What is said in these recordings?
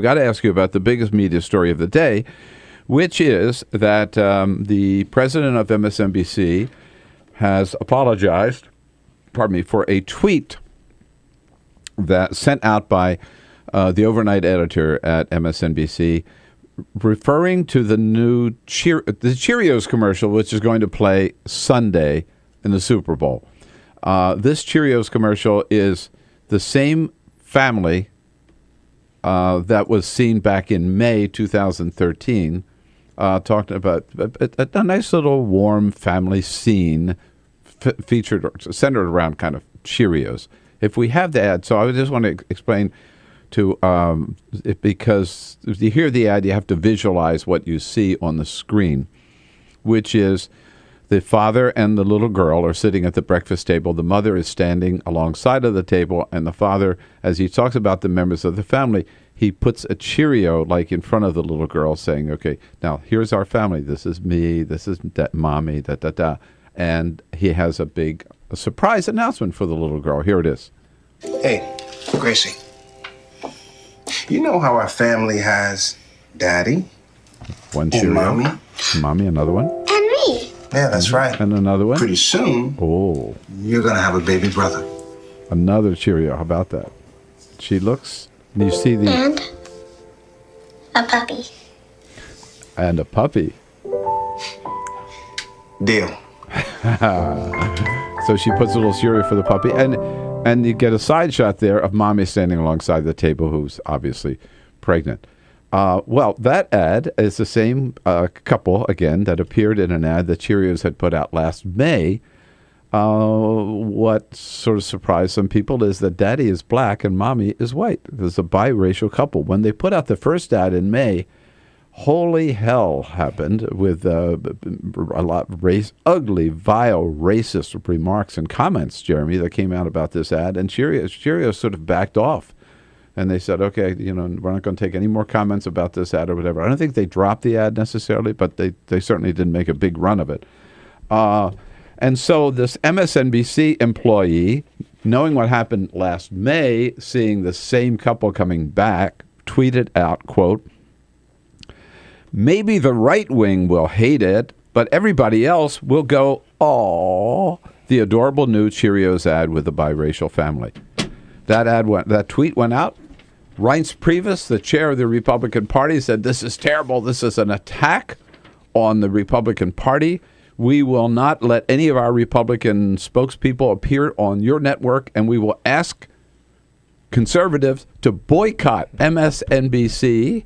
I've got to ask you about the biggest media story of the day, which is that the president of MSNBC has apologized, for a tweet that sent out by the overnight editor at MSNBC, referring to the new the Cheerios commercial, which is going to play Sunday in the Super Bowl. This Cheerios commercial is the same family that was seen back in May 2013, talking about a nice little warm family scene featured or centered around kind of Cheerios. If we have the ad, so I just want to explain to because if you hear the ad, you have to visualize what you see on the screen, which is the father and the little girl are sitting at the breakfast table. The mother is standing alongside of the table, and the father, as he talks about the members of the family, he puts a Cheerio like in front of the little girl, saying, "Okay, now here's our family. This is me. This is mommy. Da da da." And he has a surprise announcement for the little girl. Here it is. Hey, Gracie. You know how our family has Daddy, one Cheerio, mommy, another one, And me. Yeah, that's right. And another one. Pretty soon, you're gonna have a baby brother. Another Cheerio. How about that? She looks, and you see And a puppy. And a puppy. Deal. So she puts a little Cheerio for the puppy, and you get a side shot there of mommy standing alongside the table, who's obviously pregnant. Well, that ad is the same couple, again, that appeared in an ad that Cheerios had put out last May. What sort of surprised some people is that daddy is black and mommy is white. There's a biracial couple. When they put out the first ad in May, holy hell happened with a lot of ugly, vile, racist remarks and comments, Jeremy, that came out about this ad. And Cheerios sort of backed off. And they said, okay, we're not going to take any more comments about this ad or whatever. I don't think they dropped the ad necessarily, but they certainly didn't make a big run of it. And so this MSNBC employee, knowing what happened last May, seeing the same couple coming back, tweeted out, quote, "Maybe the right wing will hate it, but everybody else will go, aww, the adorable new Cheerios ad with a biracial family." That tweet went out. Reince Priebus, the chair of the Republican Party, said, "This is terrible. This is an attack on the Republican Party. We will not let any of our Republican spokespeople appear on your network, and we will ask conservatives to boycott MSNBC."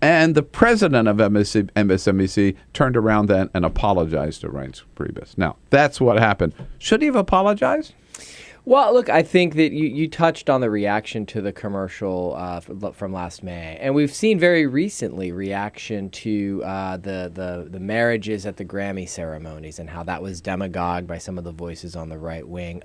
And the president of MSNBC turned around then and apologized to Reince Priebus. Now, that's what happened. Should he have apologized? Well, look, I think that you touched on the reaction to the commercial from last May, and we've seen very recently reaction to the marriages at the Grammy ceremonies and how that was demagogued by some of the voices on the right wing.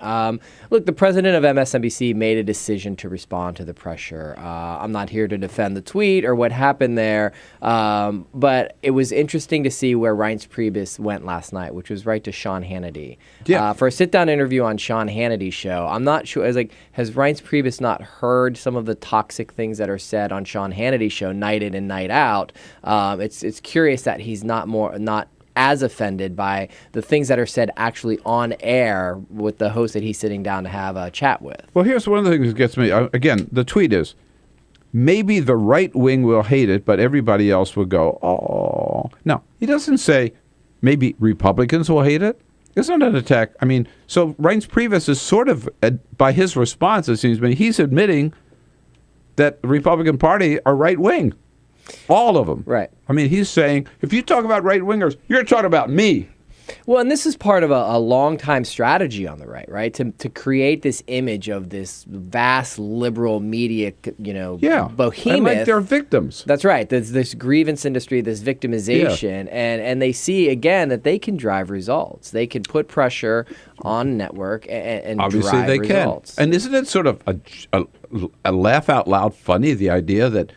Look, the president of MSNBC made a decision to respond to the pressure. I'm not here to defend the tweet or what happened there, but it was interesting to see where Reince Priebus went last night, which was right to Sean Hannity. Yeah. For a sit-down interview on Sean Hannity's show. I'm not sure. Has Reince Priebus not heard some of the toxic things that are said on Sean Hannity's show night in and night out? It's curious that he's not as offended by the things that are said actually on air with the host that he's sitting down to have a chat with. Well, here's one of the things that gets me. Again, the tweet is, "Maybe the right wing will hate it, but everybody else will go, oh." No, he doesn't say maybe Republicans will hate it. It's not an attack. I mean, so Reince Priebus is sort of, by his response, it seems to me, he's admitting that the Republican Party are right-wing. All of them. Right. I mean, he's saying, if you talk about right-wingers, you're talking about me. Well, and this is part of a long-time strategy on the right? To create this image of this vast liberal media, behemoth. And like they're victims. That's right. There's this grievance industry, this victimization, and they see, again, that they can drive results. They can put pressure on network and obviously drive they results. Can. And isn't it sort of a laugh out loud funny, the idea that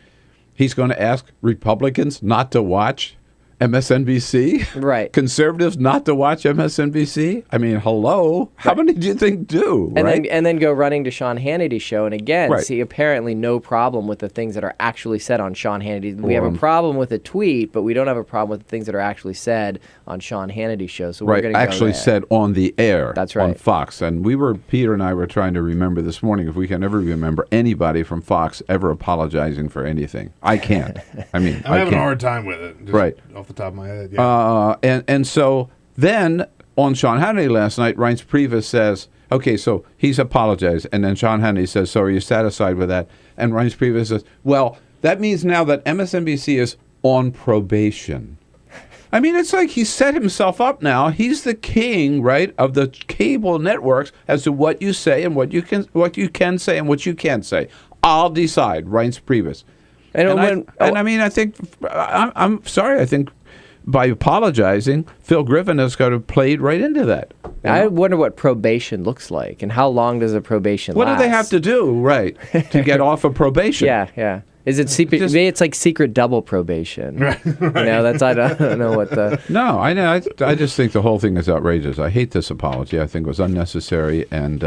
he's going to ask Republicans not to watch MSNBC? Right. Conservatives not to watch MSNBC? I mean, hello? How many do you think do? And then go running to Sean Hannity's show and again Right. see apparently no problem with the things that are actually said on Sean Hannity. We have a problem with a tweet, but we don't have a problem with the things that are actually said on Sean Hannity's show. So we're Right, going to actually go there. said on the air. That's right. On Fox. And Peter and I were trying to remember this morning if we can ever remember anybody from Fox ever apologizing for anything. I can't. I mean, I'm having a hard time with it. Just Right. off the top of my head. Yeah. And so then on Sean Hannity last night, Reince Priebus says, okay, so he's apologized. And then Sean Hannity says, so are you satisfied with that? And Reince Priebus says, well, that means now that MSNBC is on probation. I mean, it's like he set himself up now. He's the king, right, of the cable networks as to what you say and what you can say and what you can't say. I'll decide, Reince Priebus. I think I'm sorry. I think by apologizing, Phil Griffin has got to played right into that. I wonder what probation looks like and how long does a probation What last? do they have to do, right, to get off of probation? Yeah. Is it secret? Maybe it's like secret double probation. Right. You know, I don't know what the. No, I know. I just think the whole thing is outrageous. I hate this apology. I think it was unnecessary and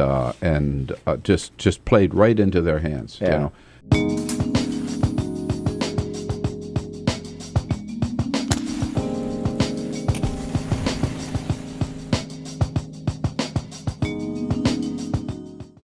just played right into their hands. Yeah. You know,